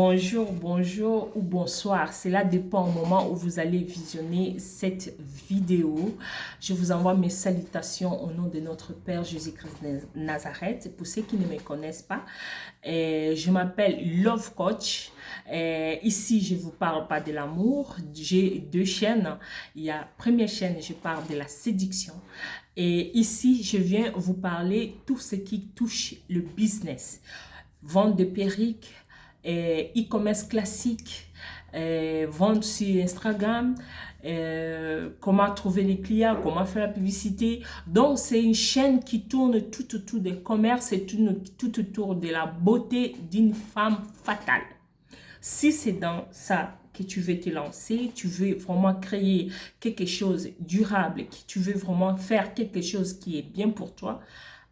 Bonjour, bonjour ou bonsoir. Cela dépend au moment où vous allez visionner cette vidéo. Je vous envoie mes salutations au nom de notre Père Jésus-Christ de Nazareth. Pour ceux qui ne me connaissent pas, je m'appelle Love Coach. Ici, je ne vous parle pas de l'amour. J'ai deux chaînes. Il y a première chaîne, je parle de la séduction. Et ici, je viens vous parler tout ce qui touche le business. Vente de perruques, e-commerce classique, vente sur Instagram, comment trouver les clients, comment faire la publicité. Donc, c'est une chaîne qui tourne tout autour des commerces et tout autour de la beauté d'une femme fatale. Si c'est dans ça que tu veux te lancer, tu veux vraiment créer quelque chose de durable, que tu veux vraiment faire quelque chose qui est bien pour toi,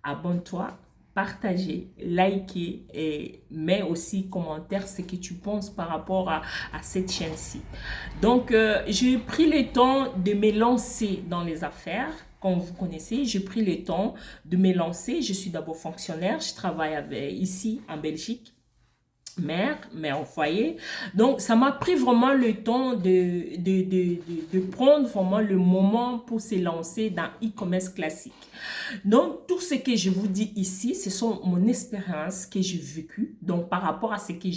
abonne-toi, partagez, likez et mets aussi commentaire ce que tu penses par rapport à cette chaîne-ci. Donc, j'ai pris le temps de me lancer dans les affaires. Comme vous connaissez, j'ai pris le temps de me lancer. Je suis d'abord fonctionnaire, je travaille ici en Belgique. Mère au foyer. Donc, ça m'a pris vraiment le temps de prendre vraiment le moment pour se lancer dans e-commerce classique. Donc, tout ce que je vous dis ici, ce sont mon expérience que j'ai vécue. Donc, par rapport à ce que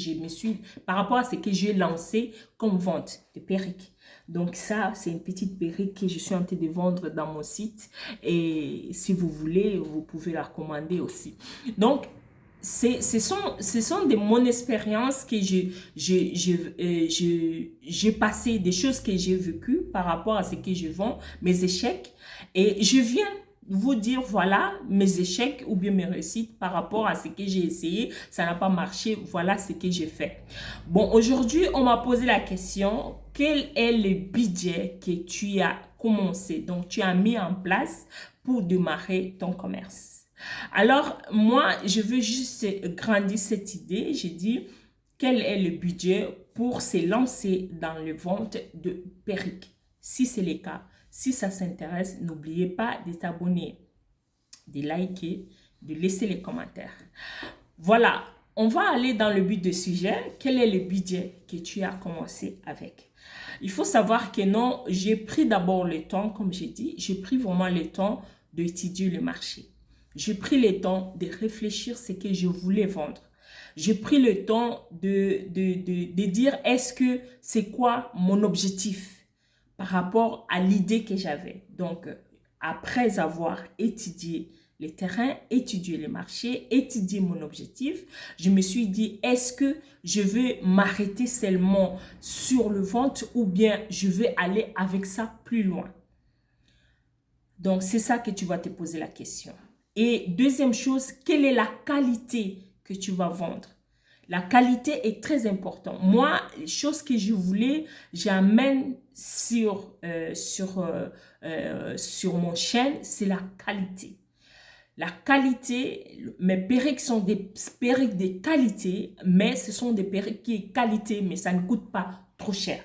par rapport à ce que j'ai lancé comme vente de perruques. Donc, ça, c'est une petite perruque que je suis en train de vendre dans mon site. Et si vous voulez, vous pouvez la commander aussi. Donc, ce sont de mon expérience que j'ai passé, des choses que j'ai vécues par rapport à ce que je vends, mes échecs. Et je viens vous dire, voilà, mes échecs ou bien mes réussites par rapport à ce que j'ai essayé, ça n'a pas marché, voilà ce que j'ai fait. Bon, aujourd'hui, on m'a posé la question, quel est le budget que tu as commencé, donc tu as mis en place pour démarrer ton commerce? Alors, moi, je veux juste grandir cette idée. J'ai dit, quel est le budget pour se lancer dans le vente de perruques? Si c'est le cas, si ça s'intéresse, n'oubliez pas de t'abonner, de liker, de laisser les commentaires. Voilà, on va aller dans le but du sujet. Quel est le budget que tu as commencé avec? Il faut savoir que non, j'ai pris d'abord le temps, comme j'ai dit, j'ai pris vraiment le temps d'étudier le marché. J'ai pris le temps de réfléchir ce que je voulais vendre. J'ai pris le temps de dire est-ce que c'est quoi mon objectif par rapport à l'idée que j'avais. Donc, après avoir étudié les terrains, étudié les marchés, étudié mon objectif, je me suis dit est-ce que je vais m'arrêter seulement sur le vente ou bien je vais aller avec ça plus loin. Donc, c'est ça que tu vas te poser la question. Et deuxième chose, quelle est la qualité que tu vas vendre? La qualité est très importante. Moi, les choses que je voulais, j'amène sur mon chaîne, c'est la qualité. La qualité, mes perruques sont des perruques de qualité, mais ce sont des perruques qui sont qualité, mais ça ne coûte pas trop cher.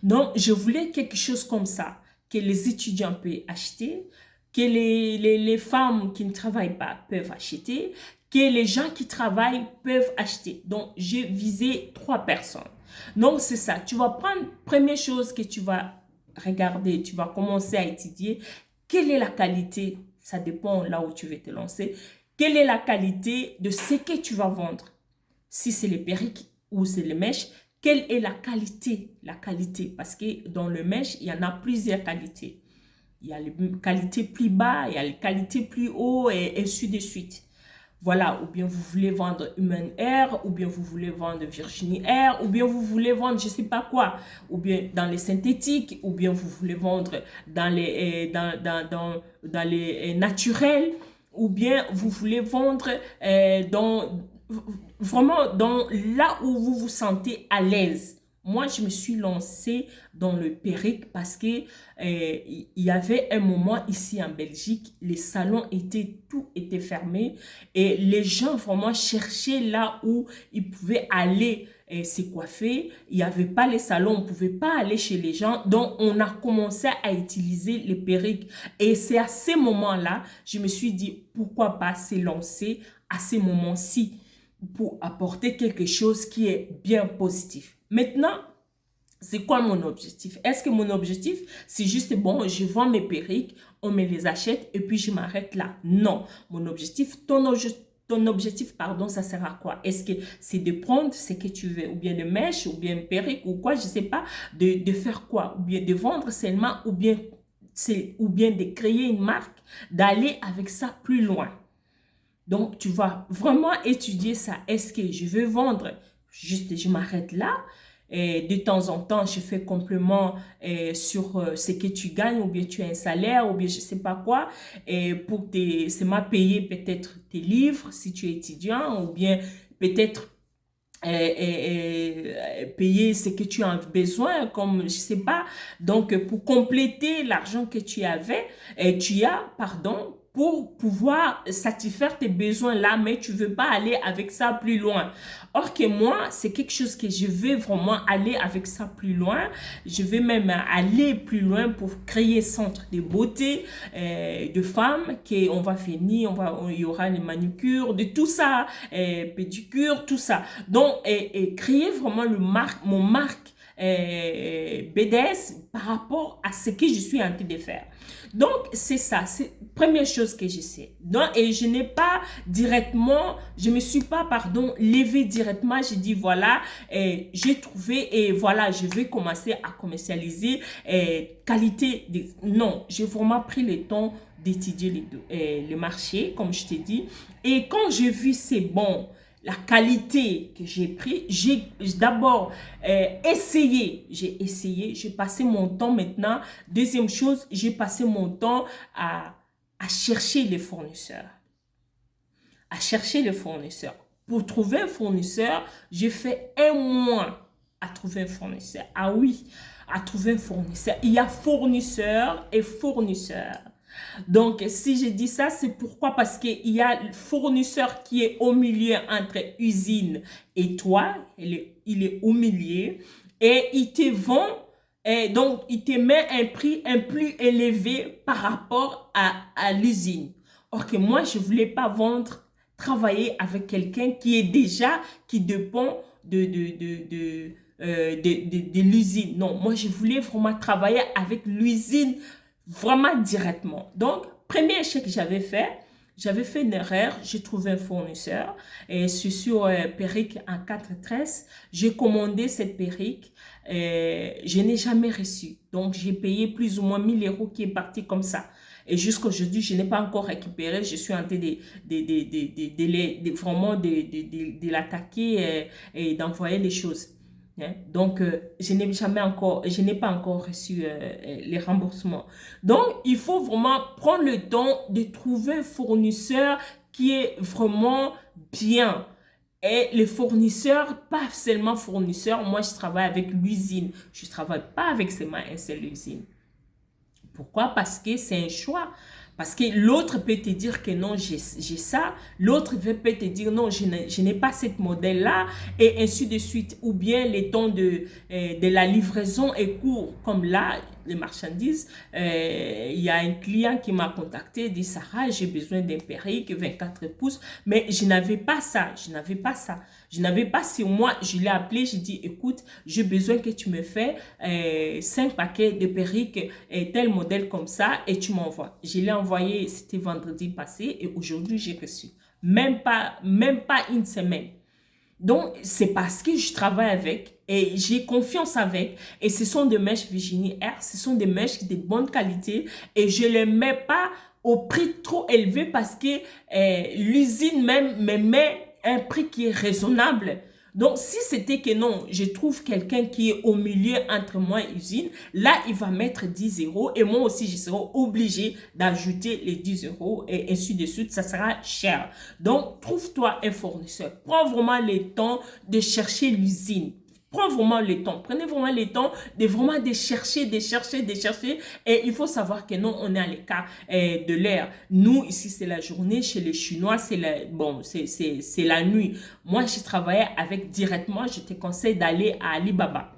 Donc, je voulais quelque chose comme ça, que les étudiants peuvent acheter, que les femmes qui ne travaillent pas peuvent acheter, que les gens qui travaillent peuvent acheter. Donc, j'ai visé 3 personnes. Donc, c'est ça. Tu vas prendre, première chose que tu vas regarder, tu vas commencer à étudier, quelle est la qualité, ça dépend là où tu veux te lancer, quelle est la qualité de ce que tu vas vendre. Si c'est les perruques ou c'est les mèches, quelle est la qualité? La qualité, parce que dans le mèche, il y en a plusieurs qualités. Il y a les qualités plus bas, il y a les qualités plus haut et ainsi de suite. Voilà, ou bien vous voulez vendre Human Hair, ou bien vous voulez vendre Virginie Hair, ou bien vous voulez vendre je ne sais pas quoi, ou bien dans les synthétiques, ou bien vous voulez vendre dans les, dans les naturels, ou bien vous voulez vendre vraiment dans là où vous vous sentez à l'aise. Moi, je me suis lancée dans le perruque parce que il y avait un moment ici en Belgique, les salons tout était fermé et les gens vraiment cherchaient là où ils pouvaient aller se coiffer. Il n'y avait pas les salons, on ne pouvait pas aller chez les gens. Donc, on a commencé à utiliser les perruques. Et c'est à ce moment-là, je me suis dit, pourquoi pas se lancer à ce moment-ci? pour apporter quelque chose qui est bien positif. Maintenant, c'est quoi mon objectif? Est-ce que mon objectif, c'est juste, bon, je vends mes perruques, on me les achète et puis je m'arrête là? Non. Mon objectif, ton objectif, pardon, ça sert à quoi? Est-ce que c'est de prendre ce que tu veux, ou bien de mèche, ou bien perruque, ou quoi, je sais pas, de faire quoi? Ou bien de vendre seulement, ou bien de créer une marque, d'aller avec ça plus loin. Donc, tu vas vraiment étudier ça. Est-ce que je veux vendre? Juste, je m'arrête là. Et de temps en temps, je fais complément sur ce que tu gagnes, ou bien tu as un salaire, ou bien je sais pas quoi. Et pour c'est m'a payer peut-être tes livres si tu es étudiant, ou bien peut-être payer ce que tu as besoin, comme je sais pas. Donc, pour compléter l'argent que tu as, pardon, pour pouvoir satisfaire tes besoins là, mais tu veux pas aller avec ça plus loin. Or que moi, c'est quelque chose que je veux vraiment aller avec ça plus loin. Je vais même aller plus loin pour créer centre de beauté de femmes qu'on va finir, il y aura les manucures, de tout ça, pédicure, tout ça. Donc, créer vraiment mon marque BDS par rapport à ce que je suis en train de faire. Donc, c'est ça, c'est la première chose que j'essaie. Et je n'ai pas directement, je me suis pas, pardon, levée directement, j'ai dit voilà, j'ai trouvé et voilà, je vais commencer à commercialiser qualité. Non, j'ai vraiment pris le temps d'étudier le marché, comme je t'ai dit. Et quand j'ai vu c'est bon, la qualité que j'ai pris, j'ai d'abord essayé, j'ai passé mon temps maintenant. Deuxième chose, j'ai passé mon temps à chercher les fournisseurs. À chercher les fournisseurs. Pour trouver un fournisseur, j'ai fait 1 mois à trouver un fournisseur. Ah oui, à trouver un fournisseur. Il y a fournisseur et fournisseur. Donc, si je dis ça, c'est pourquoi? Parce qu'il y a le fournisseur qui est au milieu entre usine et toi. Il est au milieu et il te vend, et donc il te met un prix un plus élevé par rapport à l'usine. Or que moi, je ne voulais pas travailler avec quelqu'un qui dépend de l'usine. Non, moi, je voulais vraiment travailler avec l'usine vraiment directement. Donc, premier échec que j'avais fait une erreur, j'ai trouvé un fournisseur et c'est sur perruque en 4 tresses. J'ai commandé cette perruque, je n'ai jamais reçu. Donc, j'ai payé plus ou moins 1 000 € qui est parti comme ça. Et jusqu'à aujourd'hui, je n'ai pas encore récupéré. Je suis en train de l'attaquer et d'envoyer les choses. Donc, je n'ai pas encore reçu les remboursements. Donc, il faut vraiment prendre le temps de trouver un fournisseur qui est vraiment bien. Et les fournisseurs, pas seulement fournisseurs, moi je travaille avec l'usine. Je ne travaille pas avec seulement une seule usine. Pourquoi? Parce que c'est un choix. Parce que l'autre peut te dire que non, j'ai ça. L'autre peut te dire non, je n'ai pas cette modèle-là. Et ainsi de suite. Ou bien les temps de la livraison est court. Comme là, les marchandises. Il y a un client qui m'a contacté, dit Sarah, j'ai besoin d'un perruque 24 pouces. Mais je n'avais pas ça. Je n'avais pas ça. Je n'avais pas sur moi. Je l'ai appelé, j'ai dit écoute, j'ai besoin que tu me fais 5 paquets de perruques tel modèle comme ça et tu m'envoies. Je l'ai envoyé, c'était vendredi passé et aujourd'hui j'ai reçu. Même pas une semaine. Donc, c'est parce que je travaille avec et j'ai confiance avec. Et ce sont des mèches Virginie Air, ce sont des mèches de bonne qualité et je ne les mets pas au prix trop élevé parce que l'usine même me met un prix qui est raisonnable. Donc, si c'était que non, je trouve quelqu'un qui est au milieu entre moi et l'usine, là, il va mettre 10 € et moi aussi, je serai obligé d'ajouter les 10 € et ainsi de suite. Ça sera cher. Donc, trouve-toi un fournisseur. Prends vraiment le temps de chercher l'usine. Prends vraiment le temps. Prenez vraiment le temps de chercher. Et il faut savoir que non, on est à l'écart de l'air. Nous, ici, c'est la journée. Chez les Chinois, c'est la nuit. Moi, je travaillais avec directement. Je te conseille d'aller à Alibaba.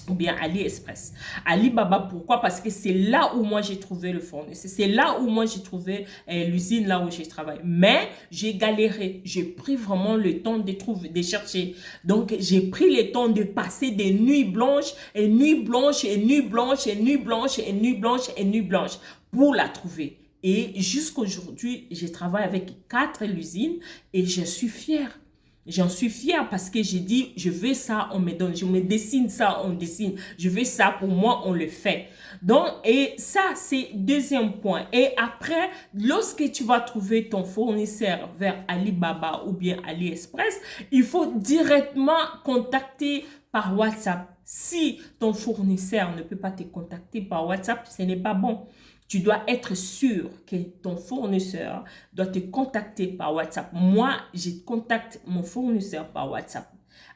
ou bien AliExpress. Alibaba, pourquoi? Parce que c'est là où moi j'ai trouvé le fournisseur. C'est là où moi j'ai trouvé l'usine, là où j'ai travaillé. Mais j'ai galéré. J'ai pris vraiment le temps de trouver, de chercher. Donc, j'ai pris le temps de passer des nuits blanches et nuits blanches et nuits blanches et nuits blanches et nuits blanches et nuits blanches pour la trouver. Et jusqu'aujourd'hui, je travaille avec 4 usines et je suis fière. J'en suis fière parce que j'ai dit, je veux ça, on me donne. Je me dessine ça, on dessine. Je veux ça, pour moi, on le fait. Donc, et ça, c'est deuxième point. Et après, lorsque tu vas trouver ton fournisseur vers Alibaba ou bien AliExpress, il faut directement contacter par WhatsApp. Si ton fournisseur ne peut pas te contacter par WhatsApp, ce n'est pas bon. Tu dois être sûr que ton fournisseur doit te contacter par WhatsApp. Moi, je contacte mon fournisseur par WhatsApp.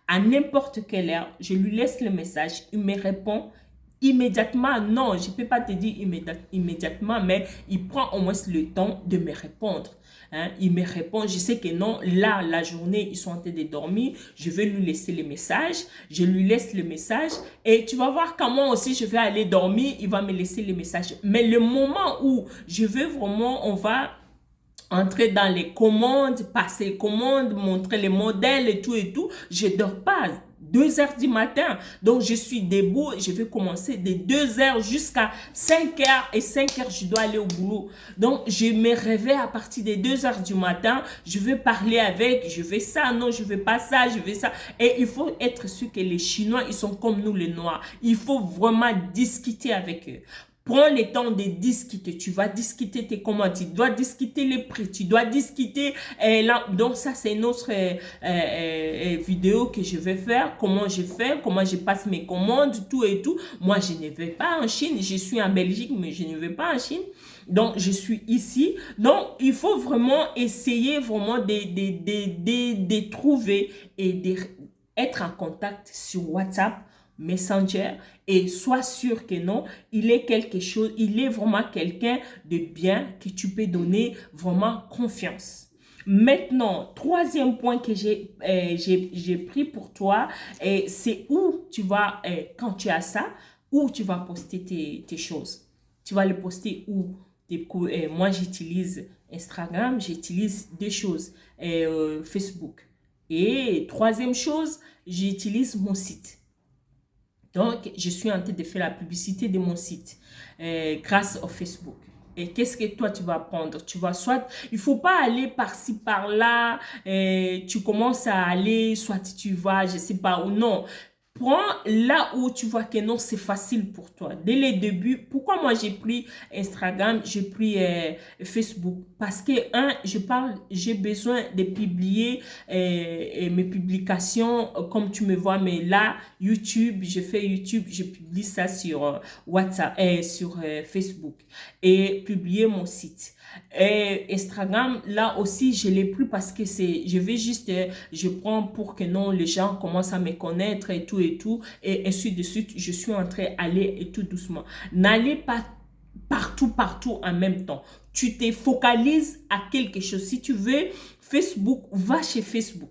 À n'importe quelle heure, je lui laisse le message, il me répond immédiatement. Non, je ne peux pas te dire immédiatement, mais il prend au moins le temps de me répondre. Hein, il me répond, je sais que non, là, la journée, ils sont en train de dormir, je vais lui laisser le message, je lui laisse le message et tu vas voir comment aussi je vais aller dormir, il va me laisser le message. Mais le moment où je veux vraiment, on va entrer dans les commandes, passer les commandes, montrer les modèles et tout, je ne dors pas. 2 heures du matin. Donc, je suis debout. Je vais commencer de 2 heures jusqu'à 5 heures. Et 5 heures, je dois aller au boulot. Donc, je me réveille à partir des 2 heures du matin. Je vais parler avec. Je veux ça. Non, je veux pas ça. Je veux ça. Et il faut être sûr que les Chinois, ils sont comme nous, les Noirs. Il faut vraiment discuter avec eux. Prends le temps de discuter. Tu vas discuter tes commandes. Tu dois discuter les prix. Tu dois discuter. Donc, ça, c'est une autre vidéo que je vais faire. Comment je fais, comment je passe mes commandes, tout et tout. Moi, je ne vais pas en Chine. Je suis en Belgique, mais je ne vais pas en Chine. Donc, je suis ici. Donc, il faut vraiment essayer vraiment de trouver et d'être en contact sur WhatsApp, Messenger, et sois sûr que non, il est quelque chose, il est vraiment quelqu'un de bien que tu peux donner vraiment confiance. Maintenant, troisième point que j'ai pris pour toi, c'est où tu vas, quand tu as ça, où tu vas poster tes choses. Tu vas les poster où? Moi, j'utilise Instagram, j'utilise deux choses, Facebook. Et troisième chose, j'utilise mon site. Donc, je suis en train de faire la publicité de mon site grâce au Facebook. Et qu'est-ce que toi, tu vas prendre? Tu vas soit, il faut pas aller par-ci, par-là, tu commences à aller, soit tu vas, je sais pas, ou non. Prends là où tu vois que non, c'est facile pour toi. Dès le début, pourquoi moi j'ai pris Instagram, j'ai pris Facebook? Parce que, j'ai besoin de publier mes publications comme tu me vois, mais là, YouTube, je fais YouTube, je publie ça sur WhatsApp, sur Facebook et publier mon site. Et Instagram, là aussi, je l'ai pris parce que je vais juste, je prends pour que non, les gens commencent à me connaître et tout, et ainsi de suite. Je suis en train d'aller et tout doucement. N'allez pas partout en même temps. Tu te focalises à quelque chose. Si tu veux Facebook, va chez Facebook.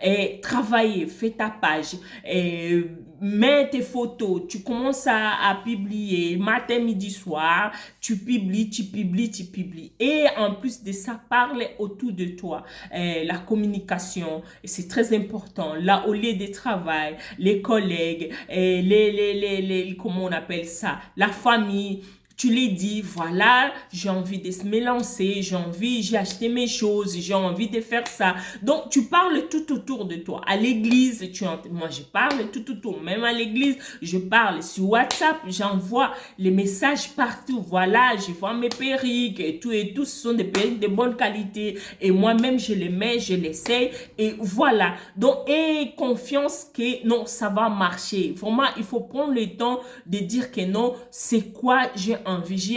Et travailler, fais ta page, mets tes photos, tu commences à publier matin, midi, soir, tu publies. Et en plus de ça, parle autour de toi. La communication, c'est très important. Là, au lieu de travail, les collègues, comment on appelle ça, la famille. Tu les dis, voilà, j'ai envie de se mélancer, j'ai acheté mes choses, j'ai envie de faire ça. Donc, tu parles tout autour de toi. À l'église, moi, je parle tout autour. Même à l'église, je parle sur WhatsApp, j'envoie les messages partout. Voilà, je vois mes perruques et tout. Ce sont des perruques de bonne qualité. Et moi-même, je les mets, je l'essaye. Et voilà. Donc, aie confiance que non, ça va marcher. Vraiment, il faut prendre le temps de dire que non, c'est quoi j'ai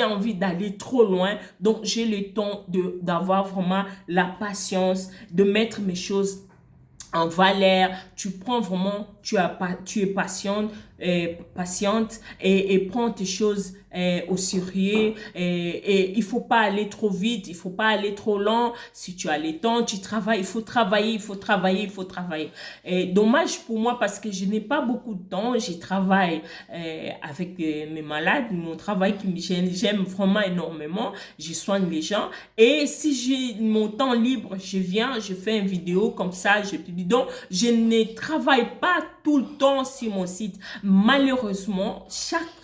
envie d'aller trop loin, donc j'ai le temps d'avoir vraiment la patience de mettre mes choses en valeur. Tu prends vraiment, tu es patiente, patiente et prends tes choses au sérieux et il faut pas aller trop vite, il faut pas aller trop lent. Si tu as le temps, tu travailles, il faut travailler, il faut travailler, il faut travailler. Et dommage pour moi parce que je n'ai pas beaucoup de temps, je travaille avec mes malades, mon travail que j'aime vraiment énormément, je soigne les gens et si j'ai mon temps libre, je viens, je fais une vidéo comme ça, je publie. Donc, je ne travaille pas tout le temps sur mon site. Malheureusement,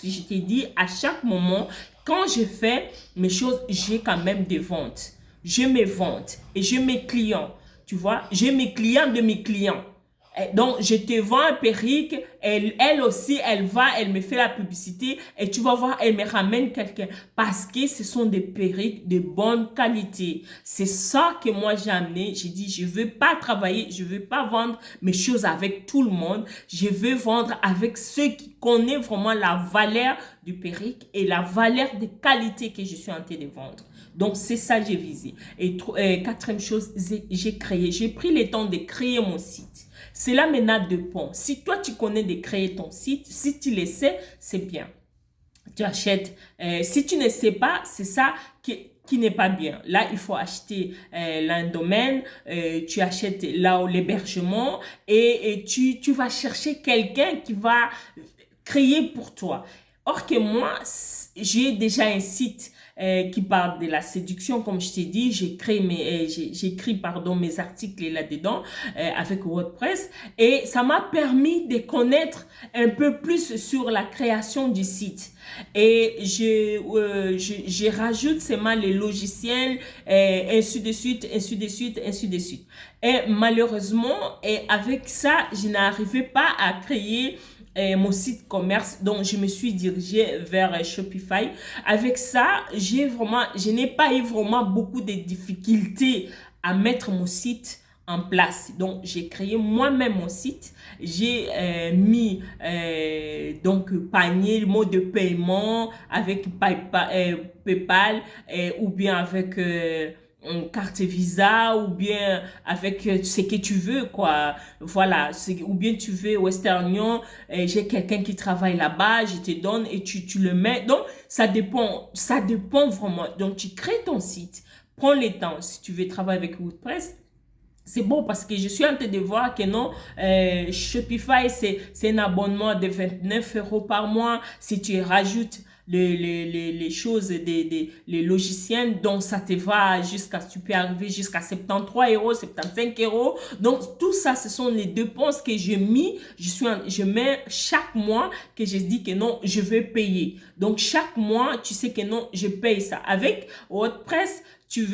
je t'ai dit, à chaque moment, quand je fais mes choses, j'ai quand même des ventes. J'ai mes ventes et j'ai mes clients. Tu vois, j'ai mes clients de mes clients. Donc, je te vends un perruque, elle aussi, elle me fait la publicité et tu vas voir, elle me ramène quelqu'un parce que ce sont des perruques de bonne qualité. C'est ça que moi j'ai amené. J'ai dit, je veux pas travailler, je veux pas vendre mes choses avec tout le monde. Je veux vendre avec ceux qui connaissent vraiment la valeur du perruque et la valeur de qualité que je suis en train de vendre. Donc, c'est ça que j'ai visé. Et quatrième chose, j'ai pris le temps de créer mon site. C'est là maintenant dépend. Si toi, tu connais de créer ton site, si tu le sais, c'est bien. Tu achètes. Si tu ne sais pas, c'est ça qui n'est pas bien. Là, il faut acheter un domaine, tu achètes là l'hébergement et tu vas chercher quelqu'un qui va créer pour toi. Or que moi, j'ai déjà un site qui parle de la séduction, comme je t'ai dit, j'écris mes articles là-dedans avec WordPress et ça m'a permis de connaître un peu plus sur la création du site. Et je rajoute seulement les logiciels, ainsi de suite, ainsi de suite, ainsi de suite. Et malheureusement, avec ça, je n'arrivais pas à créer mon site commerce, donc je me suis dirigée vers Shopify. Avec ça, je n'ai pas eu vraiment beaucoup de difficultés à mettre mon site en place. Donc, j'ai créé moi-même mon site. J'ai mis donc panier, mode de paiement avec PayPal ou bien avec carte Visa ou bien avec ce que tu veux quoi, voilà, ou bien tu veux Western Union, j'ai quelqu'un qui travaille là-bas, je te donne et tu le mets. Donc ça dépend vraiment. Donc tu crées ton site, prends le temps. Si tu veux travailler avec WordPress, c'est bon parce que je suis en train de voir que non, Shopify c'est un abonnement de 29 € par mois. Si tu rajoutes les choses, les logiciels, donc ça te va tu peux arriver jusqu'à 73 €, 75 €. Donc tout ça, ce sont les dépenses que j'ai mis, je mets chaque mois que je dis que non, je vais payer. Donc chaque mois, tu sais que non, je paye ça. Avec WordPress, tu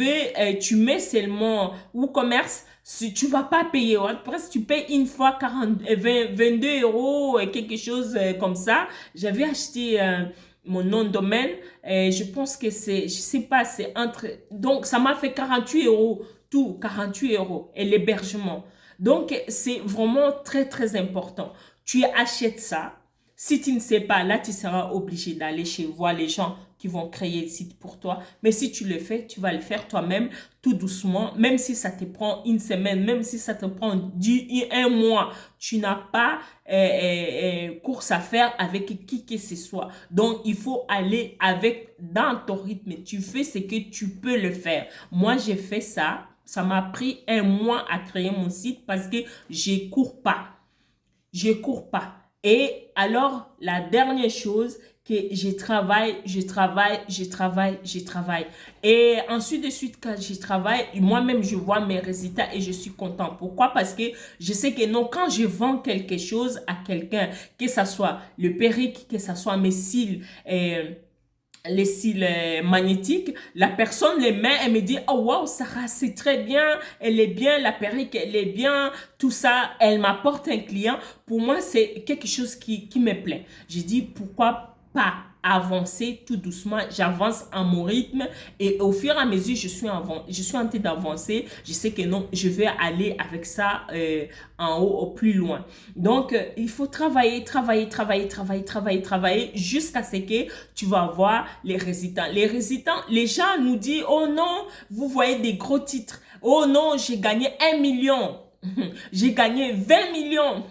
mets seulement WooCommerce. Si tu vas pas payer WordPress, tu payes une fois 22 € et quelque chose comme ça. J'avais acheté mon nom de domaine, je pense que je sais pas, c'est donc ça m'a fait 48 €, tout, 48 € et l'hébergement. Donc, c'est vraiment très, très important. Tu achètes ça. Si tu ne sais pas, là, tu seras obligé d'aller voir les gens qui vont créer le site pour toi. Mais si tu le fais, tu vas le faire toi-même, tout doucement. Même si ça te prend une semaine, même si ça te prend un mois, tu n'as pas course à faire avec qui que ce soit. Donc, il faut aller dans ton rythme. Tu fais ce que tu peux le faire. Moi, j'ai fait ça. Ça m'a pris un mois à créer mon site parce que je cours pas. Je cours pas. Et alors, la dernière chose, que je travaille. Et ensuite de suite, quand je travaille, moi-même, je vois mes résultats et je suis content. Pourquoi? Parce que je sais que non, quand je vends quelque chose à quelqu'un, que ce soit le perruque, que ce soit mes cils, les cils magnétiques, la personne les met, elle me dit oh wow Sarah, c'est très bien, elle est bien, la perruque elle est bien, tout ça, elle m'apporte un client. Pour moi c'est quelque chose qui me plaît. J'ai dit pourquoi pas avancer tout doucement, j'avance à mon rythme et au fur et à mesure je suis en train d'avancer, je sais que non, je vais aller avec ça en haut, au plus loin. Donc il faut travailler jusqu'à ce que tu vas voir les résultats. Les gens nous disent oh non, vous voyez des gros titres, oh non, j'ai gagné 1 million. J'ai gagné 20 millions.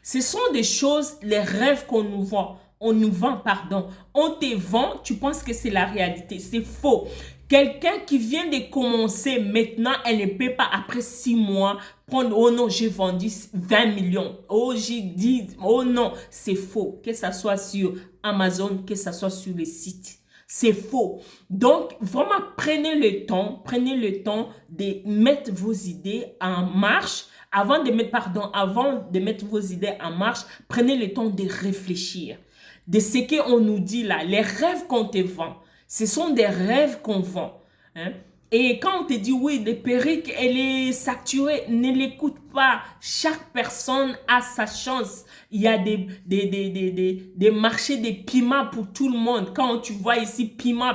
Ce sont des choses, les rêves qu'on nous vend. On nous vend, pardon. On te vend, tu penses que c'est la réalité. C'est faux. Quelqu'un qui vient de commencer maintenant, elle ne peut pas après 6 mois prendre, oh non, j'ai vendu 20 millions. Oh, j'ai dit, oh non, c'est faux. Que ça soit sur Amazon, que ça soit sur les sites. C'est faux. Donc, vraiment, prenez le temps de mettre vos idées en marche. Avant de mettre vos idées en marche, prenez le temps de réfléchir. De ce qu'on nous dit là, les rêves qu'on te vend. Ce sont des rêves qu'on vend. Hein? Et quand on te dit, oui, les perruques, elle est saturée, ne l'écoute pas. Chaque personne a sa chance. Il y a des marchés de piments pour tout le monde. Quand tu vois ici, piment.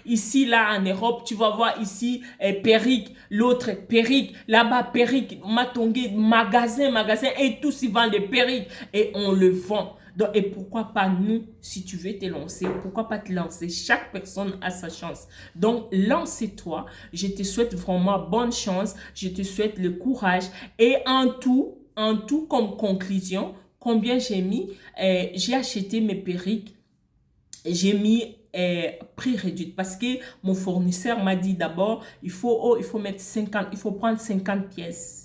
Ici, là, en Europe, tu vas voir ici, perruque. L'autre, perruque. Là-bas, perruque. Matongé, magasin. Et tous, ils vendent des perruques. Et on le vend. Donc, et pourquoi pas nous, si tu veux te lancer, pourquoi pas te lancer? Chaque personne a sa chance. Donc, lance-toi. Je te souhaite vraiment bonne chance. Je te souhaite le courage. Et en tout, comme conclusion, combien j'ai mis? J'ai acheté mes perruques. J'ai mis prix réduit parce que mon fournisseur m'a dit d'abord, il faut mettre 50, il faut prendre 50 pièces.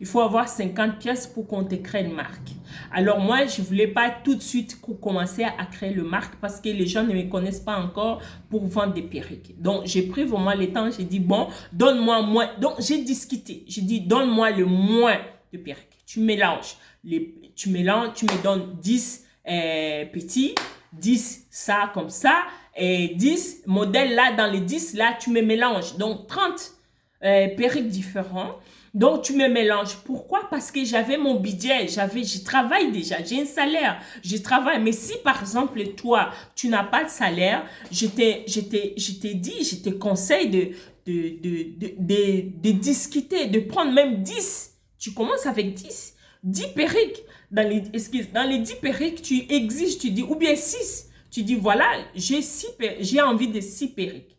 Il faut avoir 50 pièces pour qu'on te crée une marque. Alors moi, je ne voulais pas tout de suite commencer à créer le marque parce que les gens ne me connaissent pas encore pour vendre des perruques. Donc, j'ai pris vraiment le temps. J'ai dit, bon, donne-moi moins. Donc, j'ai discuté. J'ai dit, donne-moi le moins de perruques. Tu mélanges. Tu me donnes 10 petits, 10 ça comme ça, et 10 modèles là, dans les 10 là, tu me mélanges. Donc, 30 perruques différents. Donc, tu me mélanges. Pourquoi? Parce que j'avais mon budget, je travaille déjà, j'ai un salaire, je travaille. Mais si, par exemple, toi, tu n'as pas de salaire, je te conseille de discuter, de prendre même 10. Tu commences avec 10 perruques. Dans les 10 perruques, tu exiges, tu dis, ou bien 6. Tu dis, voilà, j'ai envie de 6 perruques.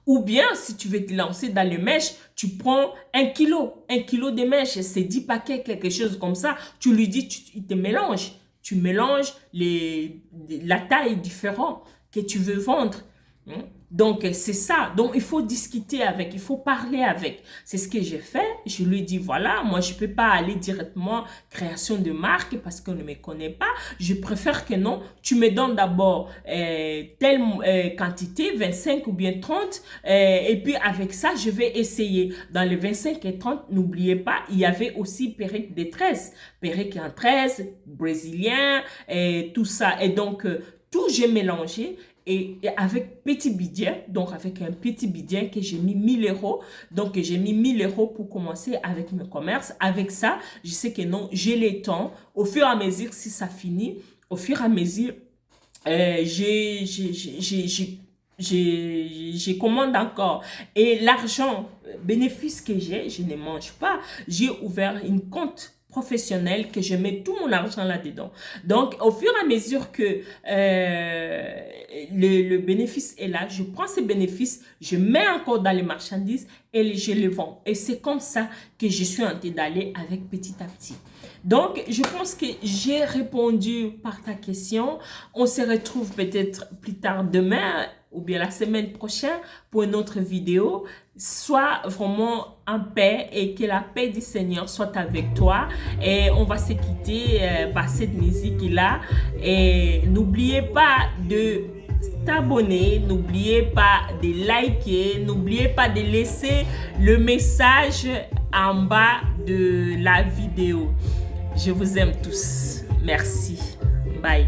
Ou bien, si tu veux te lancer dans les mèches, tu prends 1 kilo de mèches, c'est 10 paquets, quelque chose comme ça. Tu lui dis, il te mélange. Tu mélanges la taille différente que tu veux vendre. Donc, c'est ça. Donc, il faut discuter avec, il faut parler avec. C'est ce que j'ai fait. Je lui ai dit, voilà, moi, je ne peux pas aller directement création de marque parce qu'on ne me connaît pas. Je préfère que non. Tu me donnes d'abord telle quantité, 25 ou bien 30. Et puis, avec ça, je vais essayer. Dans les 25 et 30, n'oubliez pas, il y avait aussi perruque de 13. Perruque en 13, brésilien, tout ça. Et donc, tout j'ai mélangé. Et avec petit budget, donc avec un petit budget que j'ai mis 1000 euros. Donc, j'ai mis 1000 euros pour commencer avec mon commerce. Avec ça, je sais que non, j'ai le temps. Au fur et à mesure, si ça finit, au fur et à mesure, je commande encore. Et l'argent, bénéfice que j'ai, je ne mange pas. J'ai ouvert une compte professionnel que je mets tout mon argent là-dedans. Donc, au fur et à mesure que le bénéfice est là, je prends ces bénéfices, je mets encore dans les marchandises et je les vends. Et c'est comme ça que je suis en train d'aller avec petit à petit. Donc, je pense que j'ai répondu par ta question. On se retrouve peut-être plus tard demain ou bien la semaine prochaine pour une autre vidéo. Sois vraiment en paix et que la paix du Seigneur soit avec toi. Et on va se quitter par cette musique-là. Et n'oubliez pas de t'abonner, n'oubliez pas de liker, n'oubliez pas de laisser le message en bas de la vidéo. Je vous aime tous. Merci. Bye.